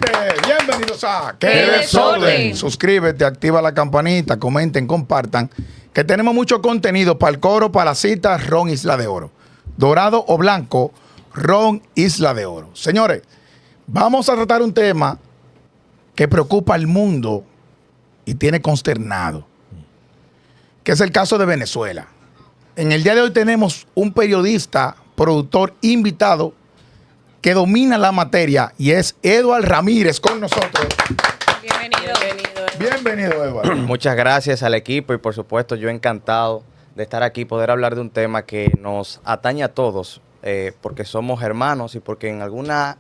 gente, bienvenidos a ¡Qué desorden! Suscríbete, activa la campanita, comenten, compartan, que tenemos mucho contenido para el coro, para la cita, ron Isla de Oro. Dorado o blanco, ron Isla de Oro. Señores, vamos a tratar un tema que preocupa al mundo y tiene consternado, que es el caso de Venezuela. En el día de hoy tenemos un periodista, productor invitado que domina la materia y es Edward Ramírez con nosotros. Bienvenido. Bienvenido, Edward. Muchas gracias al equipo y por supuesto yo encantado de estar aquí, poder hablar de un tema que nos atañe a todos, porque somos hermanos y porque en alguna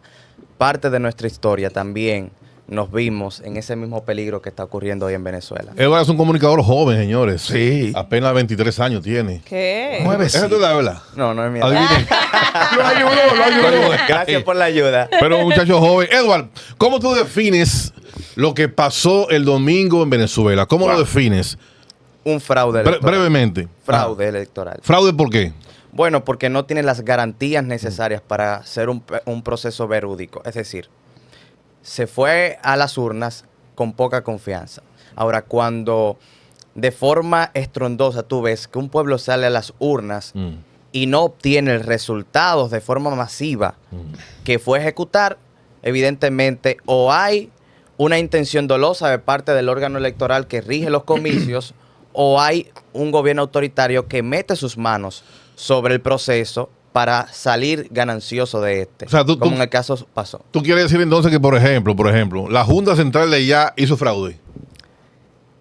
parte de nuestra historia también nos vimos en ese mismo peligro que está ocurriendo hoy en Venezuela. Edward es un comunicador joven, señores. Sí. Apenas 23 años tiene. ¿Qué? Nuevecito. ¿Eso es la verdad? No, no es mi edad. Adivinen. Lo ayudó. Gracias por la ayuda. Pero un muchacho joven. Edward, ¿cómo tú defines lo que pasó el domingo en Venezuela? ¿Cómo lo defines? Un fraude electoral. Brevemente. Fraude electoral. ¿Fraude por qué? Bueno, porque no tiene las garantías necesarias para hacer un proceso verídico. Es decir, se fue a las urnas con poca confianza. Ahora, cuando de forma estrondosa tú ves que un pueblo sale a las urnas y no obtiene resultados de forma masiva que fue ejecutar, evidentemente o hay una intención dolosa de parte del órgano electoral que rige los comicios o hay un gobierno autoritario que mete sus manos sobre el proceso para salir ganancioso de este, O sea, como en el caso pasó. ¿Tú quieres decir entonces que, por ejemplo, la Junta Central de allá hizo fraude?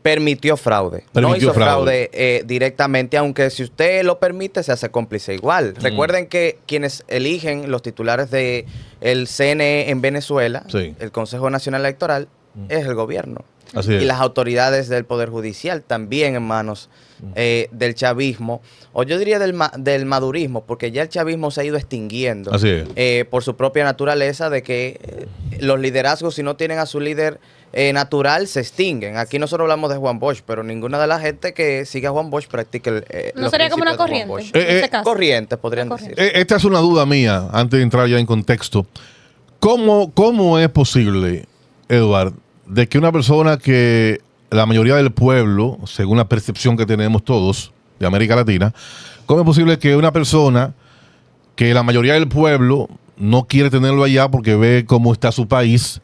Permitió fraude. No Permitió hizo fraude directamente, aunque si usted lo permite, se hace cómplice igual. Recuerden que quienes eligen los titulares de el CNE en Venezuela, Sí. el Consejo Nacional Electoral, es el gobierno. Así es. Y las autoridades del Poder Judicial también en manos del chavismo, o yo diría del madurismo, porque ya el chavismo se ha ido extinguiendo Así es. por su propia naturaleza de que los liderazgos, si no tienen a su líder natural, se extinguen. Aquí nosotros hablamos de Juan Bosch, pero ninguna de la gente que sigue a Juan Bosch practica ¿No los sería como una principios de Juan corriente? Bosch. En ese caso. Corriente, podrían Una decir. corriente. Esta es una duda mía, antes de entrar ya en contexto. ¿Cómo es posible, Edward, de que una persona que la mayoría del pueblo, según la percepción que tenemos todos de América Latina, cómo es posible que una persona que la mayoría del pueblo no quiere tenerlo allá porque ve cómo está su país,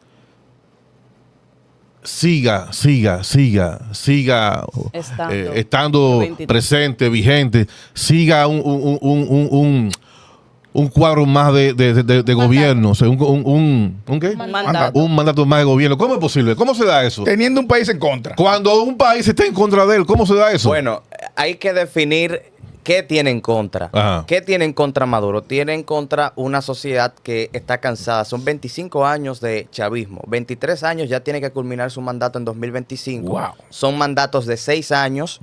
siga estando 23. presente, vigente, siga un cuadro más de gobierno, o sea, ¿un qué? Mandato. Un mandato más de gobierno. ¿Cómo es posible? ¿Cómo se da eso? Teniendo un país en contra. Cuando un país está en contra de él, ¿cómo se da eso? Bueno, hay que definir qué tiene en contra. Ajá. ¿Qué tiene en contra Maduro? Tiene en contra una sociedad que está cansada. Son 25 años de chavismo. 23 años, ya tiene que culminar su mandato en 2025. Wow. Son mandatos de 6 años.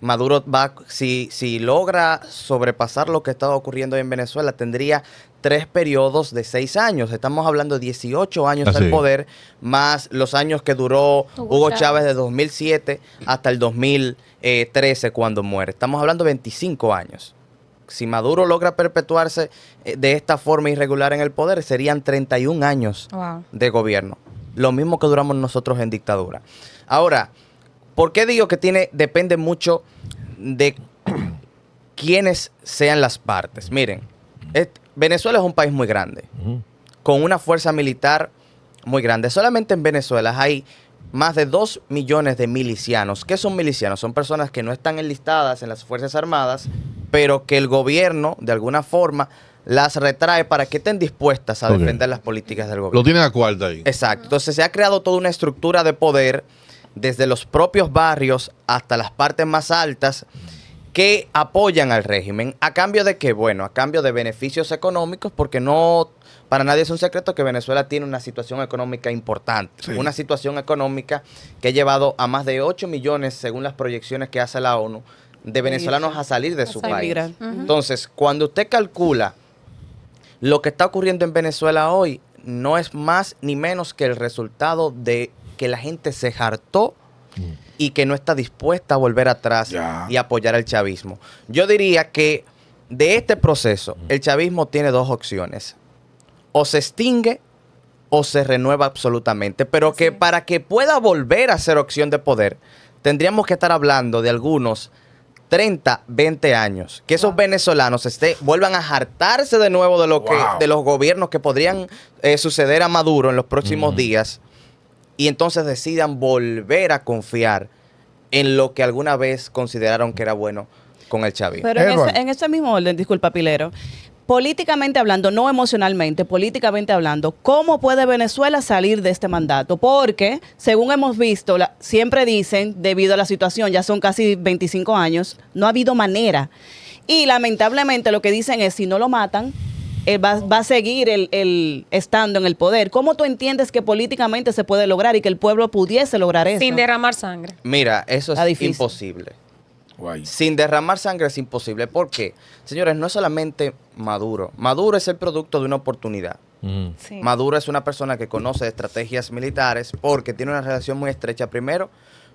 Maduro va, si logra sobrepasar lo que está ocurriendo hoy en Venezuela, tendría 3 periodos de 6 años. Estamos hablando de 18 años Así. al poder, más los años que duró Hugo Chávez de 2007 hasta el 2013 cuando muere. Estamos hablando de 25 años. Si Maduro logra perpetuarse de esta forma irregular en el poder, serían 31 años Wow. de gobierno. Lo mismo que duramos nosotros en dictadura. Ahora, ¿por qué digo que depende mucho de quiénes sean las partes? Miren, Venezuela es un país muy grande, con una fuerza militar muy grande. Solamente en Venezuela hay más de 2 millones de milicianos. ¿Qué son milicianos? Son personas que no están enlistadas en las Fuerzas Armadas, pero que el gobierno, de alguna forma, las retrae para que estén dispuestas a defender las políticas del gobierno. Lo tienen a cuarta ahí. Exacto. Entonces se ha creado toda una estructura de poder desde los propios barrios hasta las partes más altas que apoyan al régimen. ¿A cambio de qué? Bueno, a cambio de beneficios económicos, porque no, para nadie es un secreto que Venezuela tiene una situación económica importante. Sí. Una situación económica que ha llevado a más de 8 millones, según las proyecciones que hace la ONU, de venezolanos a salir de su país. Entonces, cuando usted calcula lo que está ocurriendo en Venezuela hoy, no es más ni menos que el resultado de que la gente se hartó y que no está dispuesta a volver atrás y apoyar al chavismo. Yo diría que de este proceso, el chavismo tiene 2 opciones. O se extingue o se renueva absolutamente. Pero que para que pueda volver a ser opción de poder, tendríamos que estar hablando de algunos 30, 20 años. Que esos venezolanos vuelvan a hartarse de nuevo de lo que, de los gobiernos que podrían suceder a Maduro en los próximos días. Y entonces decidan volver a confiar en lo que alguna vez consideraron que era bueno con el chavismo. Pero en ese mismo orden, disculpa, Pilero, políticamente hablando, no emocionalmente, políticamente hablando, ¿cómo puede Venezuela salir de este mandato? Porque, según hemos visto, siempre dicen, debido a la situación, ya son casi 25 años, no ha habido manera. Y lamentablemente lo que dicen es, si no lo matan, él va a seguir estando en el poder. ¿Cómo tú entiendes que políticamente se puede lograr y que el pueblo pudiese lograr eso? Sin derramar sangre. Mira, eso Está es difícil. imposible. Guay. Sin derramar sangre es imposible. ¿Por qué? Señores, no es solamente Maduro. Maduro es el producto de una oportunidad. Sí. Maduro es una persona que conoce estrategias militares porque tiene una relación muy estrecha, primero,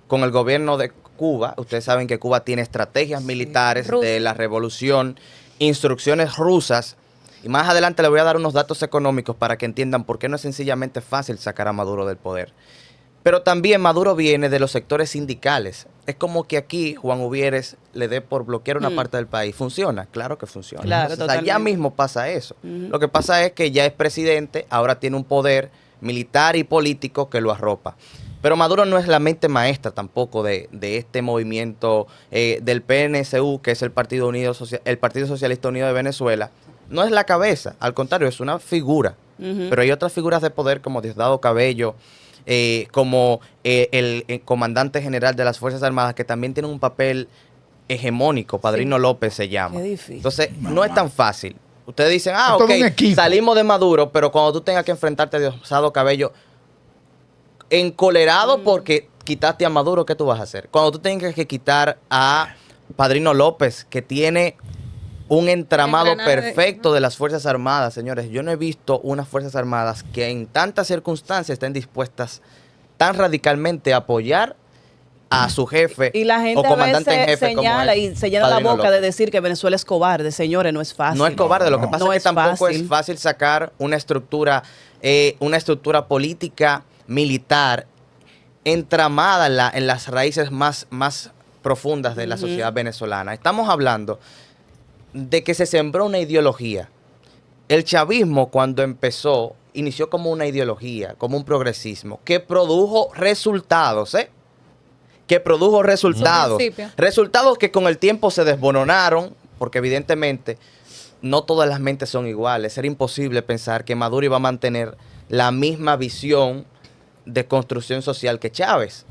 con el gobierno de Cuba. Ustedes saben que Cuba tiene estrategias militares Rusia. de la revolución, instrucciones rusas. Y más adelante les voy a dar unos datos económicos para que entiendan por qué no es sencillamente fácil sacar a Maduro del poder. Pero también Maduro viene de los sectores sindicales. Es como que aquí Juan Uvieres le dé por bloquear una parte del país. ¿Funciona? Claro que funciona. Claro, Entonces, allá totalmente. mismo pasa eso. Lo que pasa es que ya es presidente, ahora tiene un poder militar y político que lo arropa. Pero Maduro no es la mente maestra tampoco de este movimiento del PNSU, que es el Partido Socialista Unido de Venezuela. No es la cabeza, al contrario, es una figura. Pero hay otras figuras de poder como Diosdado Cabello, como el comandante general de las Fuerzas Armadas, que también tiene un papel hegemónico, Padrino López se llama. Qué difícil. Entonces, no es tan fácil. Ustedes dicen, Es todo un equipo. salimos de Maduro, pero cuando tú tengas que enfrentarte a Diosdado Cabello, encolerado porque quitaste a Maduro, ¿qué tú vas a hacer? Cuando tú tengas que quitar a Padrino López, que tiene un entramado Engranado perfecto de las Fuerzas Armadas, señores. Yo no he visto unas Fuerzas Armadas que en tantas circunstancias estén dispuestas tan radicalmente a apoyar a su jefe Y la gente o a comandante en veces jefe como señala es y se llena la Padrino boca de López. decir que Venezuela es cobarde. Señores, no es fácil. No es cobarde, lo que pasa No es que tampoco fácil. es fácil sacar una estructura política militar entramada en las raíces más profundas de la sociedad venezolana. Estamos hablando de que se sembró una ideología. El chavismo, cuando empezó, inició como una ideología, como un progresismo, que produjo resultados, que produjo resultados. principio. Resultados que con el tiempo se desboronaron, porque evidentemente no todas las mentes son iguales. Era imposible pensar que Maduro iba a mantener la misma visión de construcción social que Chávez.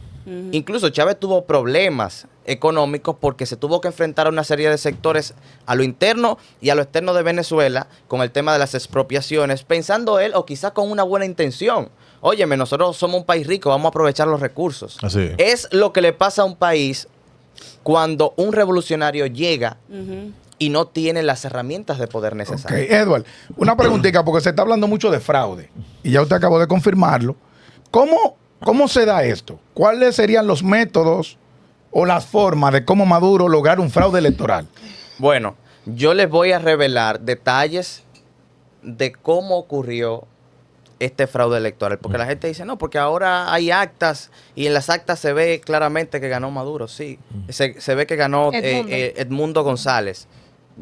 Incluso Chávez tuvo problemas económicos porque se tuvo que enfrentar a una serie de sectores a lo interno y a lo externo de Venezuela con el tema de las expropiaciones, pensando él o quizás con una buena intención. Óyeme, nosotros somos un país rico, vamos a aprovechar los recursos. Así es. Es lo que le pasa a un país cuando un revolucionario llega y no tiene las herramientas de poder Ok, necesarias. Edward, una preguntita, porque se está hablando mucho de fraude y ya usted acabó de confirmarlo. ¿Cómo se da esto? ¿Cuáles serían los métodos o las formas de cómo Maduro lograr un fraude electoral? Bueno, yo les voy a revelar detalles de cómo ocurrió este fraude electoral. Porque la gente dice, no, porque ahora hay actas y en las actas se ve claramente que ganó Maduro. Sí, se ve que ganó Edmundo González.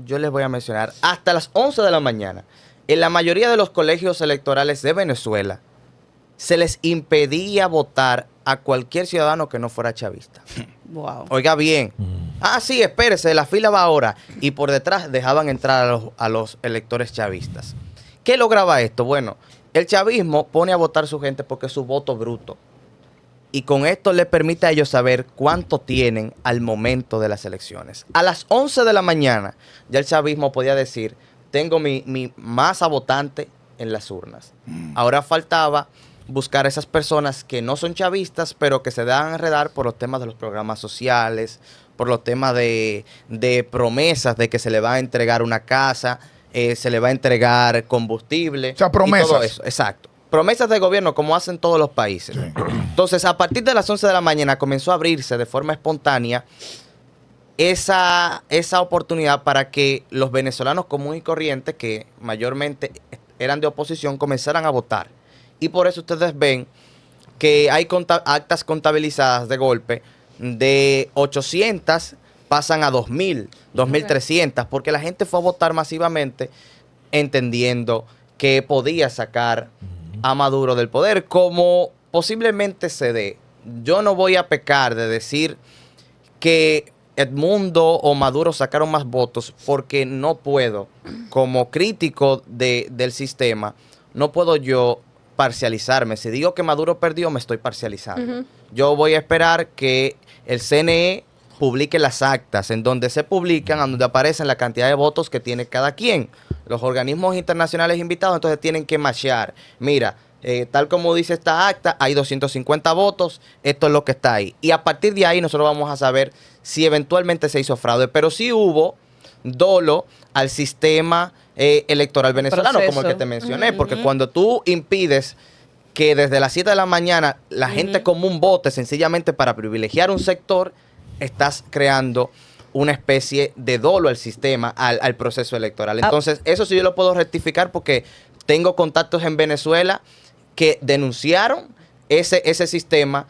Yo les voy a mencionar, hasta las 11 de la mañana, en la mayoría de los colegios electorales de Venezuela, se les impedía votar a cualquier ciudadano que no fuera chavista. Wow. Oiga bien. Ah, sí, espérese, la fila va ahora. Y por detrás dejaban entrar a los electores chavistas. ¿Qué lograba esto? Bueno, el chavismo pone a votar su gente porque es su voto bruto. Y con esto le permite a ellos saber cuánto tienen al momento de las elecciones. A las 11 de la mañana, ya el chavismo podía decir, tengo mi masa votante en las urnas. Ahora faltaba buscar a esas personas que no son chavistas, pero que se dan a enredar por los temas de los programas sociales, por los temas de promesas de que se le va a entregar una casa, se le va a entregar combustible. O sea, promesas. Y todo eso, exacto. Promesas de gobierno como hacen todos los países. Sí. Entonces, a partir de las 11 de la mañana comenzó a abrirse de forma espontánea esa oportunidad para que los venezolanos comunes y corrientes, que mayormente eran de oposición, comenzaran a votar. Y por eso ustedes ven que hay actas contabilizadas de golpe de 800 pasan a 2.000, 2.300, porque la gente fue a votar masivamente entendiendo que podía sacar a Maduro del poder, como posiblemente se dé. Yo no voy a pecar de decir que Edmundo o Maduro sacaron más votos, porque no puedo, como crítico del sistema, no puedo yo parcializarme. Si digo que Maduro perdió, me estoy parcializando. Yo voy a esperar que el CNE publique las actas, en donde se publican, en donde aparecen la cantidad de votos que tiene cada quien. Los organismos internacionales invitados entonces tienen que machear. Mira, tal como dice esta acta, hay 250 votos, esto es lo que está ahí. Y a partir de ahí nosotros vamos a saber si eventualmente se hizo fraude. Pero sí hubo dolo al sistema electoral venezolano, como el que te mencioné, porque cuando tú impides que desde las 7 de la mañana la gente común vote sencillamente para privilegiar un sector, estás creando una especie de dolo al sistema, al proceso electoral. Entonces, eso sí yo lo puedo rectificar porque tengo contactos en Venezuela que denunciaron ese sistema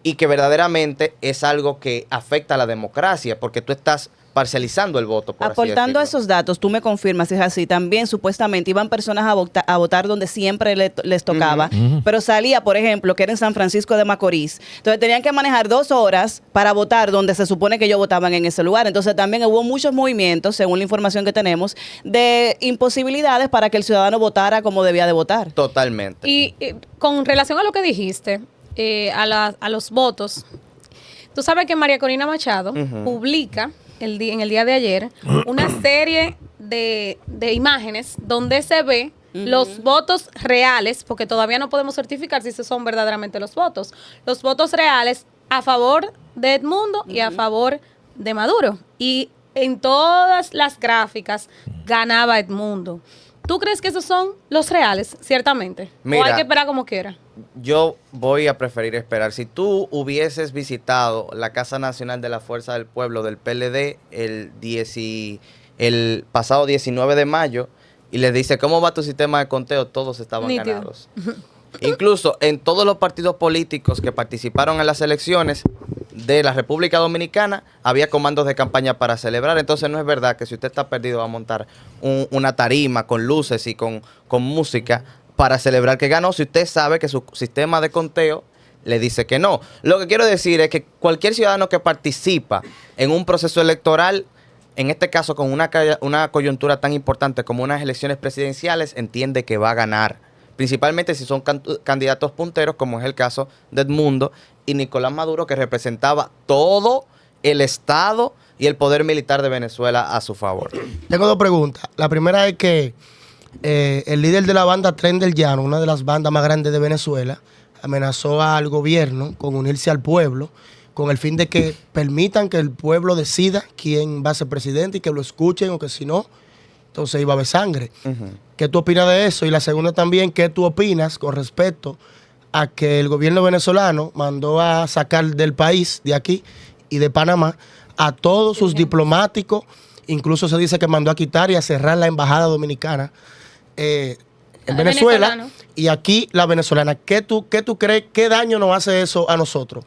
y que verdaderamente es algo que afecta a la democracia, porque tú estás parcializando el voto. Aportando a esos datos, tú me confirmas si es así. También supuestamente iban personas a votar donde siempre les tocaba, pero salía, por ejemplo, que era en San Francisco de Macorís. Entonces tenían que manejar 2 horas para votar donde se supone que ellos votaban en ese lugar. Entonces también hubo muchos movimientos, según la información que tenemos, de imposibilidades para que el ciudadano votara como debía de votar. Totalmente. Y con relación a lo que dijiste, a los votos, tú sabes que María Corina Machado publica en el día de ayer una serie de imágenes donde se ve los votos reales, porque todavía no podemos certificar si esos son verdaderamente los votos reales a favor de Edmundo y a favor de Maduro. Y en todas las gráficas ganaba Edmundo. ¿Tú crees que esos son los reales, ciertamente? Mira, ¿O hay que esperar como quiera? Yo voy a preferir esperar. Si tú hubieses visitado la Casa Nacional de la Fuerza del Pueblo del PLD el pasado 19 de mayo y les dice, ¿cómo va tu sistema de conteo? Todos estaban Nítido. ganados. Incluso en todos los partidos políticos que participaron en las elecciones de la República Dominicana había comandos de campaña para celebrar. Entonces no es verdad que si usted está perdido va a montar una tarima con luces y con música para celebrar que ganó, si usted sabe que su sistema de conteo le dice que no. Lo que quiero decir es que cualquier ciudadano que participa en un proceso electoral, en este caso con una coyuntura tan importante como unas elecciones presidenciales, entiende que va a ganar. Principalmente si son candidatos punteros, como es el caso de Edmundo y Nicolás Maduro, que representaba todo el Estado y el poder militar de Venezuela a su favor. Tengo 2 preguntas. La primera es que el líder de la banda Tren del Llano, una de las bandas más grandes de Venezuela, amenazó al gobierno con unirse al pueblo con el fin de que permitan que el pueblo decida quién va a ser presidente y que lo escuchen, o que si no, entonces iba a haber sangre. ¿Qué tú opinas de eso? Y la segunda también, ¿qué tú opinas con respecto a que el gobierno venezolano mandó a sacar del país, de aquí y de Panamá, a todos sus diplomáticos? Incluso se dice que mandó a quitar y a cerrar la embajada dominicana en Venezuela, y aquí la venezolana. ¿Qué tú crees? ¿Qué daño nos hace eso a nosotros?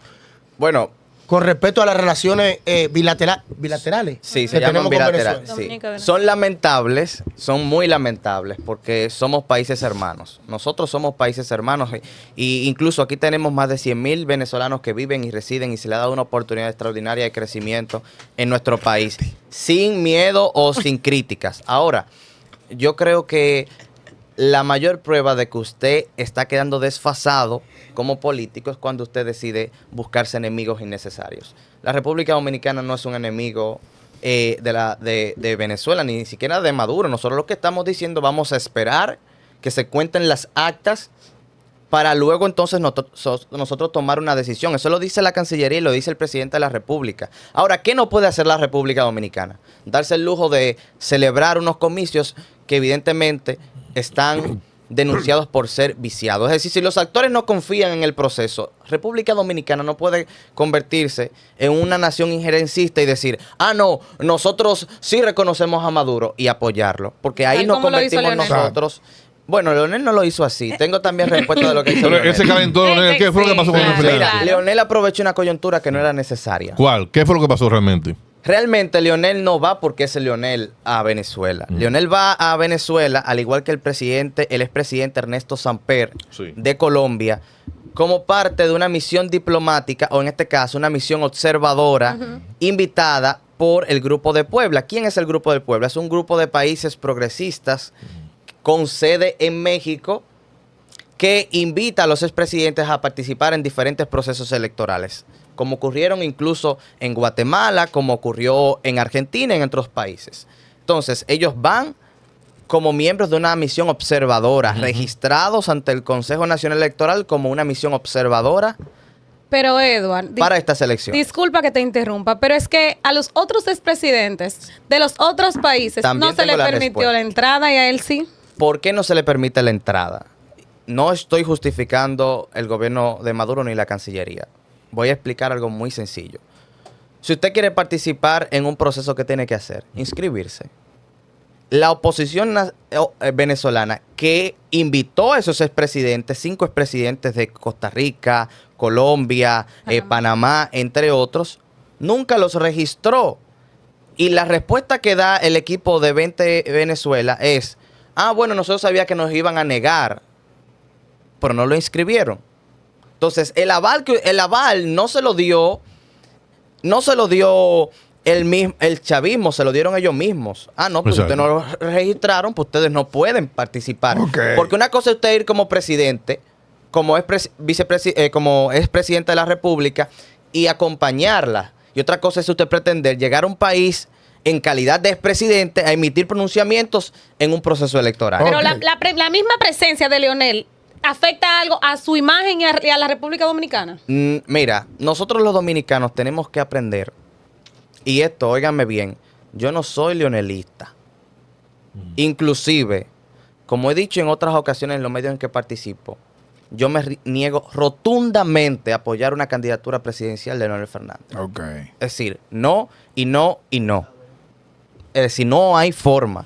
Bueno, con respecto a las relaciones bilaterales. Sí, se llaman bilaterales. Sí. Son lamentables, son muy lamentables, porque somos países hermanos. Nosotros somos países hermanos y incluso aquí tenemos más de 100,000 venezolanos que viven y residen y se le ha dado una oportunidad extraordinaria de crecimiento en nuestro país, sin miedo o sin críticas. Ahora, yo creo que la mayor prueba de que usted está quedando desfasado como político es cuando usted decide buscarse enemigos innecesarios. La República Dominicana no es un enemigo de Venezuela, ni siquiera de Maduro. Nosotros lo que estamos diciendo, vamos a esperar que se cuenten las actas para luego entonces nosotros tomar una decisión. Eso lo dice la Cancillería y lo dice el presidente de la República. Ahora, ¿qué no puede hacer la República Dominicana? Darse el lujo de celebrar unos comicios que evidentemente están denunciados por ser viciados. Es decir, si los actores no confían en el proceso, República Dominicana no puede convertirse en una nación injerencista y decir, no, nosotros sí reconocemos a Maduro y apoyarlo, porque ahí nos convertimos nosotros Bueno, Leonel no lo hizo así. Tengo también respuesta de lo que hizo Pero él se Leonel. calentó, Leonel. ¿Qué fue lo que pasó con Sí, el claro. final? Mira, Leonel aprovechó una coyuntura que no era necesaria. ¿Cuál? ¿Qué fue lo que pasó realmente? Realmente Leonel no va porque es Leonel a Venezuela. Leonel va a Venezuela, al igual que el expresidente Ernesto Samper Sí. de Colombia, como parte de una misión diplomática, o en este caso una misión observadora, invitada por el Grupo de Puebla. ¿Quién es el Grupo de Puebla? Es un grupo de países progresistas con sede en México que invita a los expresidentes a participar en diferentes procesos electorales, como ocurrieron incluso en Guatemala, como ocurrió en Argentina y en otros países. Entonces, ellos van como miembros de una misión observadora, registrados ante el Consejo Nacional Electoral como una misión observadora Pero Edward, para estas elecciones. disculpa que te interrumpa, pero es que a los otros expresidentes de los otros países También no se le tengo la permitió respuesta. la entrada y a él sí. ¿Por qué no se le permite la entrada? No estoy justificando el gobierno de Maduro ni la Cancillería. Voy a explicar algo muy sencillo. Si usted quiere participar en un proceso, ¿qué tiene que hacer? Inscribirse. La oposición venezolana que invitó a esos expresidentes, 5 expresidentes de Costa Rica, Colombia, Panamá, entre otros, nunca los registró. Y la respuesta que da el equipo de 20 Venezuela es, bueno, nosotros sabíamos que nos iban a negar, pero no lo inscribieron. Entonces, el aval no se lo dio el chavismo, se lo dieron ellos mismos. No, pues Exacto. ustedes no lo registraron, pues ustedes no pueden participar. Ok. Porque una cosa es usted ir como presidente, como es presidente de la República, y acompañarla. Y otra cosa es usted pretender llegar a un país en calidad de expresidente a emitir pronunciamientos en un proceso electoral. Pero Ok. la misma presencia de Leonel afecta algo a su imagen y a la República Dominicana. Mira, nosotros los dominicanos tenemos que aprender. Y esto, óiganme bien, yo no soy leonelista. Inclusive, como he dicho en otras ocasiones en los medios en que participo, yo me niego rotundamente a apoyar una candidatura presidencial de Leonel Fernández. Ok. Es decir, no y no y no. Es decir, no hay forma.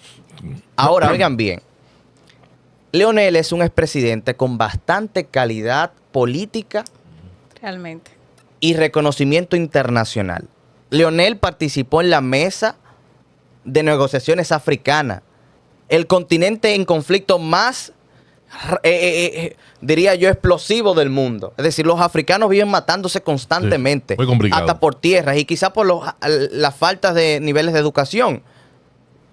Ahora, oigan bien, Leonel es un expresidente con bastante calidad política Realmente. y reconocimiento internacional. Leonel participó en la mesa de negociaciones africana, el continente en conflicto más, diría yo, explosivo del mundo. Es decir, los africanos viven matándose constantemente, Sí, muy complicado. hasta por tierras y quizás por las faltas de niveles de educación.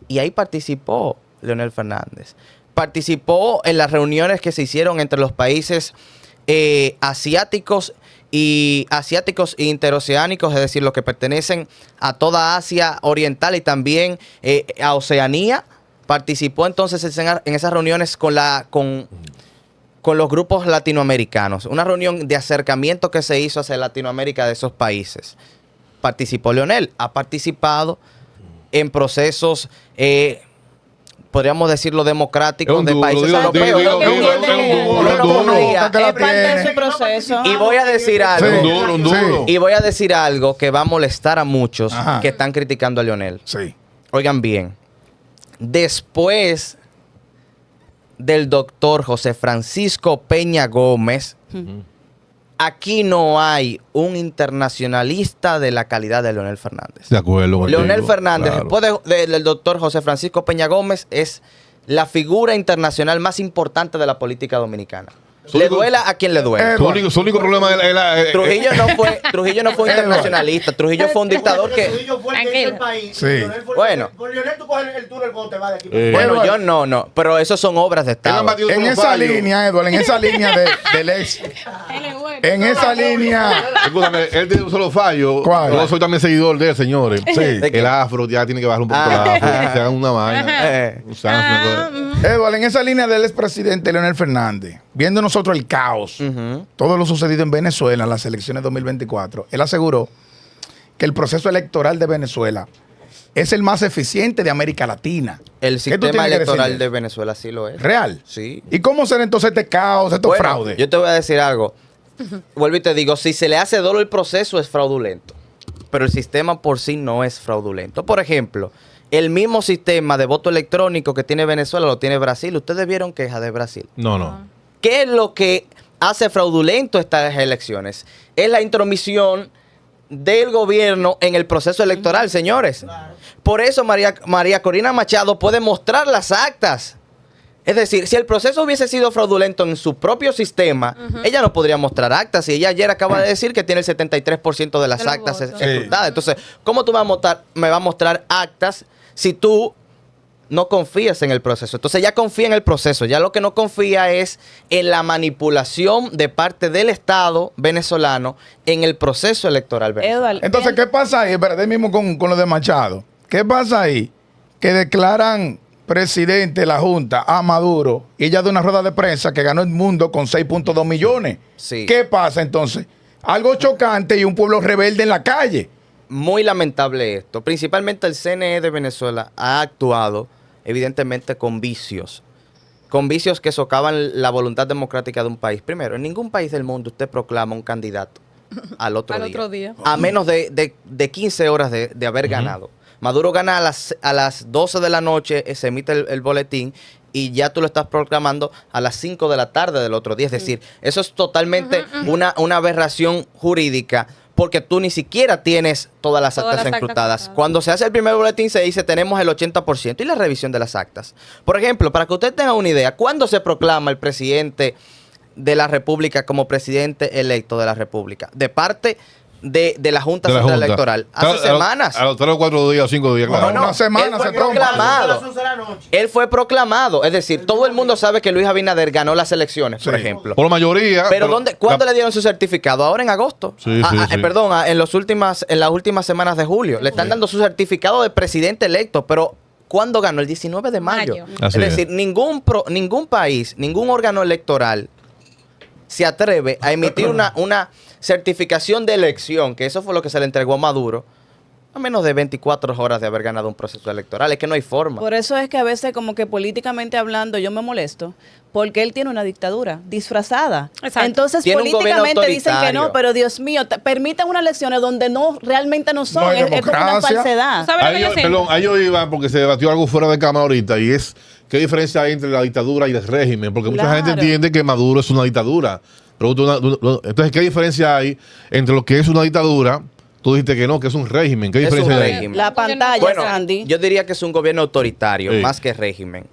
Y ahí participó Leonel Fernández. Participó en las reuniones que se hicieron entre los países asiáticos e interoceánicos, es decir, los que pertenecen a toda Asia Oriental y también a Oceanía. Participó entonces en esas reuniones con los grupos latinoamericanos. Una reunión de acercamiento que se hizo hacia Latinoamérica de esos países. Participó Leonel. Ha participado en procesos, podríamos decirlo, democráticos Es un de duro, países dilo, europeos. dilo, Donde dilo, tiene- es un duro, uno es no un duro. podría- Que la Es parte de tiene. su proceso. Y voy a decir algo. Sí. Un duro, un duro. Y voy a decir algo que va a molestar a muchos Ajá. que están criticando a Leonel. Sí. Oigan bien, después del doctor José Francisco Peña Gómez, aquí no hay un internacionalista de la calidad de Leonel Fernández. De acuerdo. contigo, Leonel Fernández, claro. después del doctor José Francisco Peña Gómez, es la figura internacional más importante de la política dominicana. Su Le único- duela a quien le duele. Su único problema es Trujillo no fue internacionalista. Trujillo fue un dictador que... Trujillo fue el que hizo el país. Sí. Leonel fue- Bueno. Con Leonel tú coges el túnel cuando te vas de aquí. Bueno, yo no. Pero eso son obras de Estado. En esa línea, Eduardo, en esa línea del ex. En esa línea. Escúchame, él tiene un solo fallo. ¿Cuál? Yo soy también seguidor de él, señores. Sí. ¿De qué? El afro ya tiene que bajar un poquito el afro. Que se hagan una vaina. Un Samsung, una cosa. Eduardo, en esa línea del expresidente Leonel Fernández, viendo nosotros el caos, todo lo sucedido en Venezuela en las elecciones 2024, él aseguró que el proceso electoral de Venezuela es el más eficiente de América Latina. El ¿Qué tú sistema tienes que electoral decir de Venezuela sí lo es. ¿Real? Sí. ¿Y cómo será entonces este caos, estos Bueno, fraudes? yo te voy a decir algo. Vuelvo y te digo, si se le hace dolo el proceso es fraudulento. Pero el sistema por sí no es fraudulento. Por ejemplo, El mismo sistema de voto electrónico que tiene Venezuela lo tiene Brasil. Ustedes vieron quejas de Brasil. No. ¿Qué es lo que hace fraudulento estas elecciones? Es la intromisión del gobierno en el proceso electoral, señores. Por eso María Corina Machado puede mostrar las actas. Es decir, si el proceso hubiese sido fraudulento en su propio sistema, ella no podría mostrar actas. Y ella ayer acaba de decir que tiene el 73% de las De los actas votos. escrutadas. Entonces, ¿cómo tú me vas a mostrar actas si tú no confías en el proceso? Entonces, ella confía en el proceso. Ya lo que no confía es en la manipulación de parte del Estado venezolano en el proceso electoral venezolano. Eduardo, Entonces, ¿qué pasa ahí? Espérate mismo con lo de Machado. ¿Qué pasa ahí? Que declaran presidente de la Junta a Maduro y ella de una rueda de prensa que ganó el mundo con 6.2 millones. Sí. ¿Qué pasa entonces? Algo chocante y un pueblo rebelde en la calle. Muy lamentable esto. Principalmente el CNE de Venezuela ha actuado, evidentemente, con vicios. Con vicios que socavan la voluntad democrática de un país. Primero, en ningún país del mundo usted proclama un candidato al otro día. A menos de 15 horas de haber ganado. Maduro gana a las 12 de la noche, se emite el boletín y ya tú lo estás proclamando a las 5 de la tarde del otro día. Es decir, eso es totalmente una aberración jurídica porque tú ni siquiera tienes todas las actas escrutadas. Cuando se hace el primer boletín se dice tenemos el 80% y la revisión de las actas. Por ejemplo, para que usted tenga una idea, ¿cuándo se proclama el presidente de la República como presidente electo de la República? De parte de la Junta Central Electoral. Hace semanas. A los 3 o 4 días, 5 días, claro. Una semana él fue se trompa. proclamado. Él fue proclamado. Es decir, todo el mundo sabe que Luis Abinader ganó las elecciones, por Sí. ejemplo. Por mayoría. Pero ¿cuándo le dieron su certificado? Ahora en agosto. Sí, sí. Perdón, en las últimas semanas de julio. Le están dando su certificado de presidente electo, pero ¿cuándo ganó? El 19 de mayo. Así Es decir, ningún país, ningún órgano electoral se atreve a emitir una certificación de elección, que eso fue lo que se le entregó a Maduro, a menos de 24 horas de haber ganado un proceso electoral. Es que no hay forma. por eso es que a veces como que políticamente hablando yo me molesto, porque él tiene una dictadura disfrazada. Exacto. Entonces Tiene un gobierno políticamente dicen que no, autoritario. pero Dios mío, permiten unas elecciones donde no realmente no son, No hay es como una democracia. falsedad. ¿Sabes lo que yo siento? Perdón, ahí yo iba porque se debatió algo fuera de cámara ahorita y es qué diferencia hay entre la dictadura y el régimen, porque mucha Claro. gente entiende que Maduro es una dictadura. Entonces, ¿qué diferencia hay entre lo que es una dictadura? Tú dijiste que no, que es un régimen. ¿Qué Es diferencia un hay? régimen. La pantalla, Bueno, Sandy. yo diría que es un gobierno autoritario, Sí. más que régimen.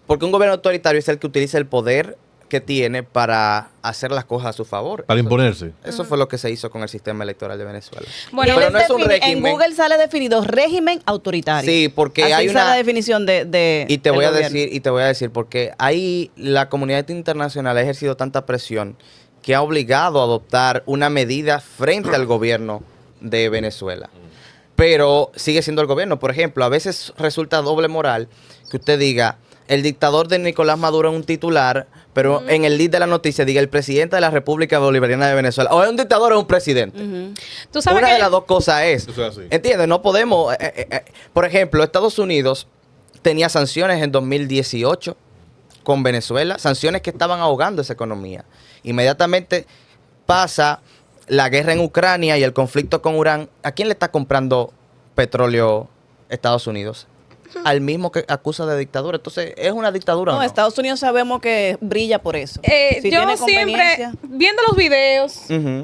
Porque un gobierno autoritario es el que utiliza el poder que tiene para hacer las cosas a su favor. Para imponerse. Eso fue lo que se hizo con el sistema electoral de Venezuela. Bueno, Y pero él no es un en régimen. Google sale definido régimen autoritario. Sí, porque Así hay sale una la definición de y te del voy a gobierno. decir porque ahí la comunidad internacional ha ejercido tanta presión que ha obligado a adoptar una medida frente al gobierno de Venezuela. Pero sigue siendo el gobierno. Por ejemplo, a veces resulta doble moral que usted diga, el dictador de Nicolás Maduro es un titular, pero en el lead de la noticia diga el presidente de la República Bolivariana de Venezuela. O es un dictador o es un presidente. Tú sabes Una que de las dos cosas es. Eso es así. ¿Entiendes? No podemos. Por ejemplo, Estados Unidos tenía sanciones en 2018 con Venezuela, sanciones que estaban ahogando esa economía. Inmediatamente pasa la guerra en Ucrania y el conflicto con Irán. ¿A quién le está comprando petróleo Estados Unidos? Al mismo que acusa de dictadura. Entonces, ¿es una dictadura o No, no? Estados Unidos sabemos que brilla por eso. Si yo tiene siempre, conveniencia. viendo los videos, Ujú.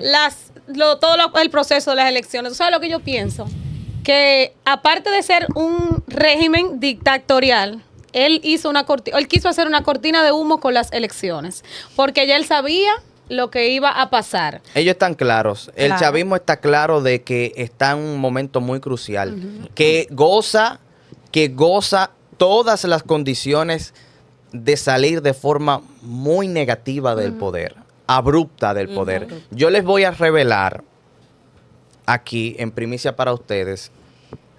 el proceso de las elecciones, ¿tú sabes lo que yo pienso? Que aparte de ser un régimen dictatorial, él quiso hacer una cortina de humo con las elecciones, porque ya él sabía lo que iba a pasar. Ellos están claros. El Claro. chavismo está claro de que está en un momento muy crucial. Que goza todas las condiciones de salir de forma muy negativa del poder, abrupta del poder. Yo les voy a revelar aquí, en primicia para ustedes,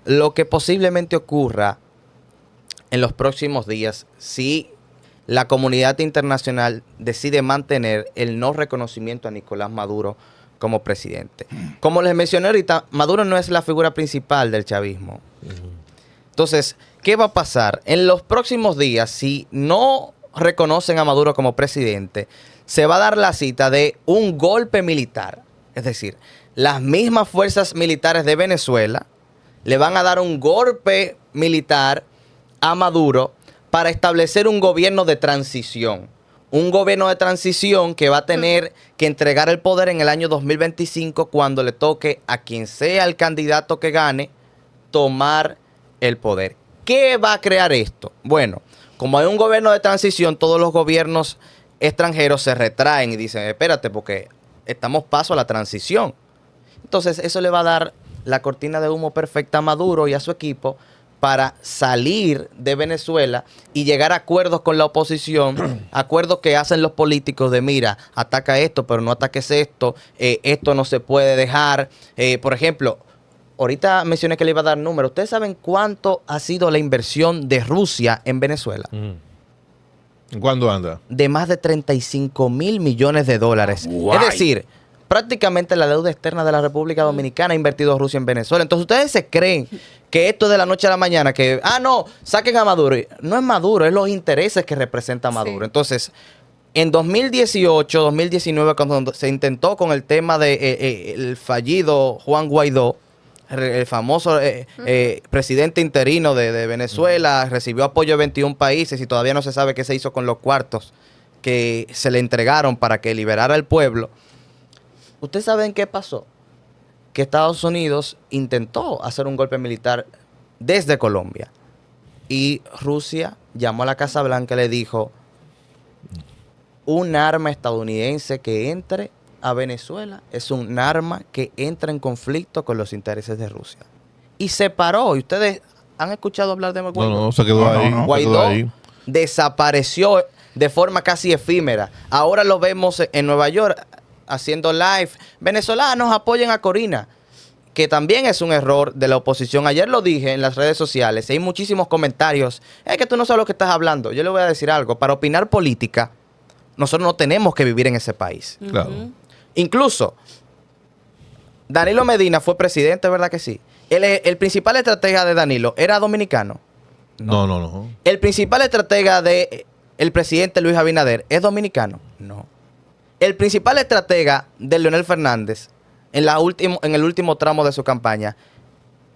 lo que posiblemente ocurra en los próximos días si la comunidad internacional decide mantener el no reconocimiento a Nicolás Maduro como presidente. Como les mencioné ahorita, Maduro no es la figura principal del chavismo. Entonces, ¿qué va a pasar? En los próximos días, si no reconocen a Maduro como presidente, se va a dar la cita de un golpe militar. Es decir, las mismas fuerzas militares de Venezuela le van a dar un golpe militar a Maduro para establecer un gobierno de transición. Un gobierno de transición que va a tener que entregar el poder en el año 2025 cuando le toque a quien sea el candidato que gane tomar el poder. ¿Qué va a crear esto? Bueno, como hay un gobierno de transición, todos los gobiernos extranjeros se retraen y dicen, espérate, porque estamos paso a la transición. Entonces, eso le va a dar la cortina de humo perfecta a Maduro y a su equipo para salir de Venezuela y llegar a acuerdos con la oposición, acuerdos que hacen los políticos de, mira, ataca esto, pero no ataques esto, esto no se puede dejar. Por ejemplo, ahorita mencioné que le iba a dar números. ¿Ustedes saben cuánto ha sido la inversión de Rusia en Venezuela? ¿Cuándo anda? De más de 35 mil millones de dólares. Guay. Es decir, prácticamente la deuda externa de la República Dominicana ha invertido Rusia en Venezuela. Entonces, ¿ustedes se creen que esto es de la noche a la mañana? Que, no, saquen a Maduro. No es Maduro, es los intereses que representa Maduro. Sí. Entonces, en 2018, 2019, cuando se intentó con el tema de el fallido Juan Guaidó, el famoso presidente interino de Venezuela, recibió apoyo de 21 países y todavía no se sabe qué se hizo con los cuartos que se le entregaron para que liberara al pueblo. ¿Ustedes saben qué pasó? Que Estados Unidos intentó hacer un golpe militar desde Colombia y Rusia llamó a la Casa Blanca y le dijo, un arma estadounidense que entre a Venezuela es un arma que entra en conflicto con los intereses de Rusia. Y se paró. ¿Y ustedes han escuchado hablar de Guaidó? No, se quedó ahí. no. Se Guaidó quedó ahí. desapareció de forma casi efímera. Ahora lo vemos en Nueva York haciendo live. Venezolanos apoyen a Corina, que también es un error de la oposición. Ayer lo dije en las redes sociales y hay muchísimos comentarios. Es que tú no sabes lo que estás hablando. Yo le voy a decir algo. Para opinar política, nosotros no tenemos que vivir en ese país. Claro. Incluso, Danilo Medina fue presidente, ¿verdad que sí? El principal estratega de Danilo era dominicano. No. El principal estratega de el presidente Luis Abinader es dominicano. No. El principal estratega de Leonel Fernández en el último tramo de su campaña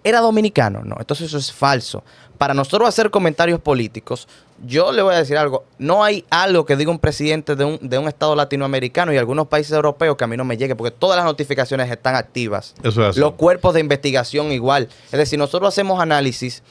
era dominicano. No, entonces eso es falso. Para nosotros hacer comentarios políticos, yo le voy a decir algo. No hay algo que diga un presidente de un estado latinoamericano y algunos países europeos que a mí no me llegue, porque todas las notificaciones están activas. Eso es así. Los cuerpos de investigación igual. Es decir, nosotros hacemos análisis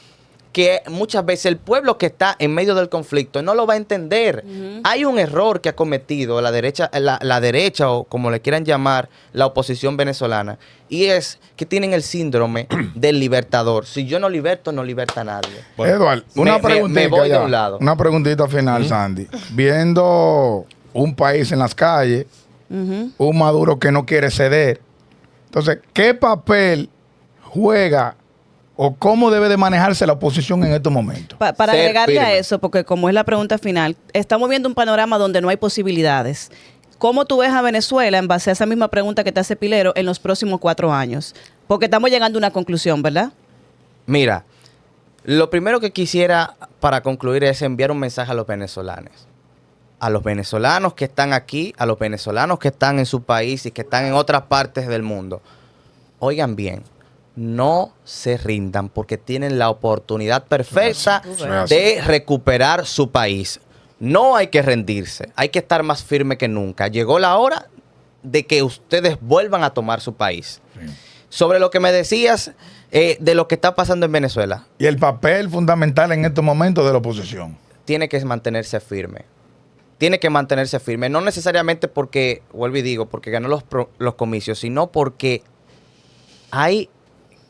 que muchas veces el pueblo que está en medio del conflicto no lo va a entender. Hay un error que ha cometido la derecha o como le quieran llamar la oposición venezolana, y es que tienen el síndrome del libertador. Si yo no liberto, no liberta a nadie. Bueno, Eduardo, una preguntita me voy de ya. un lado. Una preguntita final, Sandy. Viendo un país en las calles, un Maduro que no quiere ceder. Entonces, ¿qué papel juega o cómo debe de manejarse la oposición en estos momentos? Para Ser agregarle a firme. eso, porque como es la pregunta final, estamos viendo un panorama donde no hay posibilidades. ¿Cómo tú ves a Venezuela, en base a esa misma pregunta que te hace Pilero, en los próximos 4 años? Porque estamos llegando a una conclusión, ¿verdad? Mira, lo primero que quisiera para concluir es enviar un mensaje a los venezolanos. A los venezolanos que están aquí, a los venezolanos que están en su país y que están en otras partes del mundo. Oigan bien, no se rindan porque tienen la oportunidad perfecta de recuperar su país. No hay que rendirse, hay que estar más firme que nunca. Llegó la hora de que ustedes vuelvan a tomar su país. Sobre lo que me decías de lo que está pasando en Venezuela, Y el papel fundamental en estos momentos de la oposición. tiene que mantenerse firme. Tiene que mantenerse firme. No necesariamente porque, vuelvo y digo, porque ganó los comicios, sino porque hay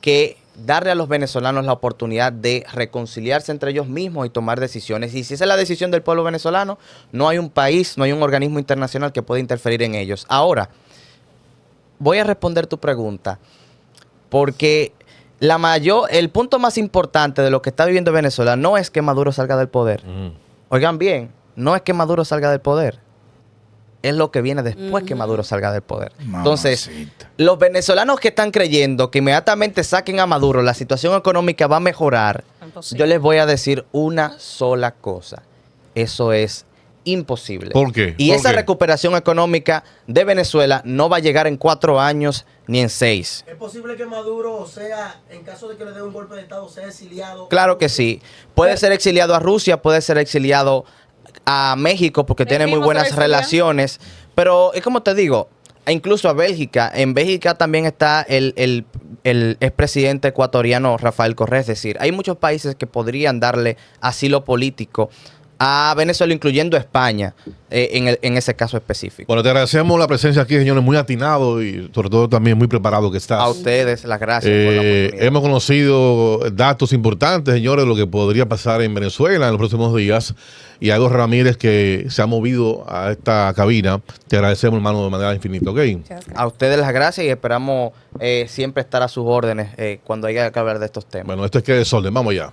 que darle a los venezolanos la oportunidad de reconciliarse entre ellos mismos y tomar decisiones. Y si esa es la decisión del pueblo venezolano, no hay un país, no hay un organismo internacional que pueda interferir en ellos. Ahora, voy a responder tu pregunta, porque el punto más importante de lo que está viviendo Venezuela no es que Maduro salga del poder. Oigan bien, no es que Maduro salga del poder. Es lo que viene después que Maduro salga del poder. Entonces, Mamacita. los venezolanos que están creyendo que inmediatamente saquen a Maduro, la situación económica va a mejorar, Imposible. yo les voy a decir una sola cosa. Eso es imposible. ¿Por qué? Y ¿Por esa qué? recuperación económica de Venezuela no va a llegar en 4 años ni en 6. ¿Es posible que Maduro sea, en caso de que le dé un golpe de Estado, sea exiliado? Claro que sí. Puede ser exiliado a Rusia, puede ser exiliado a México porque El tiene muy mismo buenas se va a exiliar. relaciones. Pero es como te digo, e incluso a Bélgica. En Bélgica también está el expresidente ecuatoriano Rafael Correa. Es decir, hay muchos países que podrían darle asilo político a Venezuela, incluyendo España, en ese caso específico. Bueno, te agradecemos la presencia aquí, señores, muy atinado y sobre todo también muy preparado que estás. A ustedes las gracias por la oportunidad. Hemos conocido datos importantes, señores, de lo que podría pasar en Venezuela en los próximos días. Y Aldo Ramírez, que se ha movido a esta cabina, te agradecemos, hermano, de manera infinita, ¿ok? A ustedes las gracias y esperamos siempre estar a sus órdenes cuando haya que hablar de estos temas. Bueno, esto es que desorden, vamos ya.